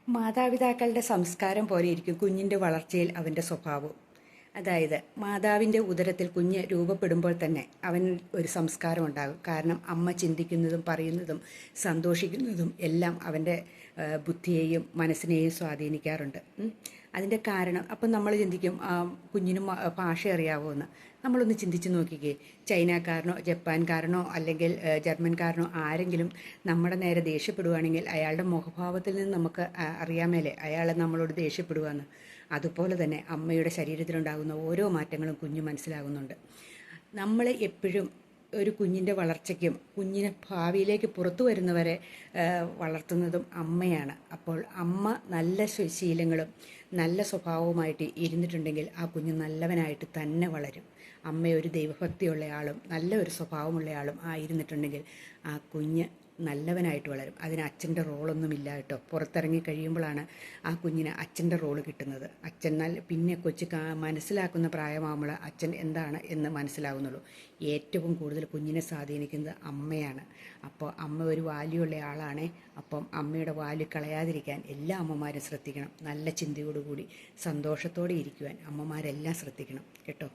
മാതാപിതാക്കളുടെ സംസ്കാരം പോലെയിരിക്കും കുഞ്ഞിൻ്റെ വളർച്ചയിൽ അവൻ്റെ സ്വഭാവം. അതായത് മാതാവിൻ്റെ ഉദരത്തിൽ കുഞ്ഞ് രൂപപ്പെടുമ്പോൾ തന്നെ അവൻ ഒരു സംസ്കാരം ഉണ്ടാകും. കാരണം അമ്മ ചിന്തിക്കുന്നതും പറയുന്നതും സന്തോഷിക്കുന്നതും എല്ലാം അവൻ്റെ ബുദ്ധിയെയും മനസ്സിനെയും സ്വാധീനിക്കാറുണ്ട്. അതിൻ്റെ കാരണം അപ്പം നമ്മൾ ചിന്തിക്കും കുഞ്ഞിനും ഭാഷ അറിയാമോ. നമ്മളൊന്ന് ചിന്തിച്ച് നോക്കിക്കേ. ചൈനക്കാരനോ ജപ്പാൻകാരനോ അല്ലെങ്കിൽ ജർമ്മൻകാരനോ ആരെങ്കിലും നമ്മുടെ നേരെ ദേഷ്യപ്പെടുകയാണെങ്കിൽ അയാളുടെ മുഖഭാവത്തിൽ നിന്ന് നമുക്ക് അറിയാമേലേ അയാൾ നമ്മളോട് ദേഷ്യപ്പെടുകയെന്ന്. അതുപോലെ തന്നെ അമ്മയുടെ ശരീരത്തിലുണ്ടാകുന്ന ഓരോ മാറ്റങ്ങളും കുഞ്ഞ് മനസ്സിലാകുന്നുണ്ട്. നമ്മൾ എപ്പോഴും ഒരു കുഞ്ഞിൻ്റെ വളർച്ചയ്ക്കും കുഞ്ഞിനെ ഭാവിയിലേക്ക് പുറത്തു വരുന്നവരെ വളർത്തുന്നതും അമ്മയാണ്. അപ്പോൾ അമ്മ നല്ല ശീലങ്ങളും നല്ല സ്വഭാവവുമായിട്ട് ഇരുന്നിട്ടുണ്ടെങ്കിൽ ആ കുഞ്ഞ് നല്ലവനായിട്ട് തന്നെ വളരും. അമ്മ ഒരു ദൈവഭക്തിയുള്ള ആളും നല്ല ഒരു സ്വഭാവമുള്ള ആളും ആയിരുന്നിട്ടുണ്ടെങ്കിൽ ആ കുഞ്ഞ് നല്ലവനായിട്ട് വളരും. അതിന് അച്ഛൻ്റെ റോളൊന്നുമില്ല കേട്ടോ. പുറത്തിറങ്ങി കഴിയുമ്പോഴാണ് ആ കുഞ്ഞിന് അച്ഛൻ്റെ റോള് കിട്ടുന്നത്. അച്ഛൻ പിന്നെ കൊച്ചു മനസ്സിലാക്കുന്ന പ്രായമാകുമ്പോൾ അച്ഛൻ എന്താണ് എന്ന് മനസ്സിലാകുന്നുള്ളൂ. ഏറ്റവും കൂടുതൽ കുഞ്ഞിനെ സ്വാധീനിക്കുന്നത് അമ്മയാണ്. അപ്പോൾ അമ്മ ഒരു വാല്യുള്ള ആളാണ്. അപ്പം അമ്മയുടെ വാല്യു കളയാതിരിക്കാൻ എല്ലാ അമ്മമാരും ശ്രദ്ധിക്കണം. നല്ല ചിന്തയോടുകൂടി സന്തോഷത്തോടെ ഇരിക്കുവാൻ അമ്മമാരെല്ലാം ശ്രദ്ധിക്കണം കേട്ടോ.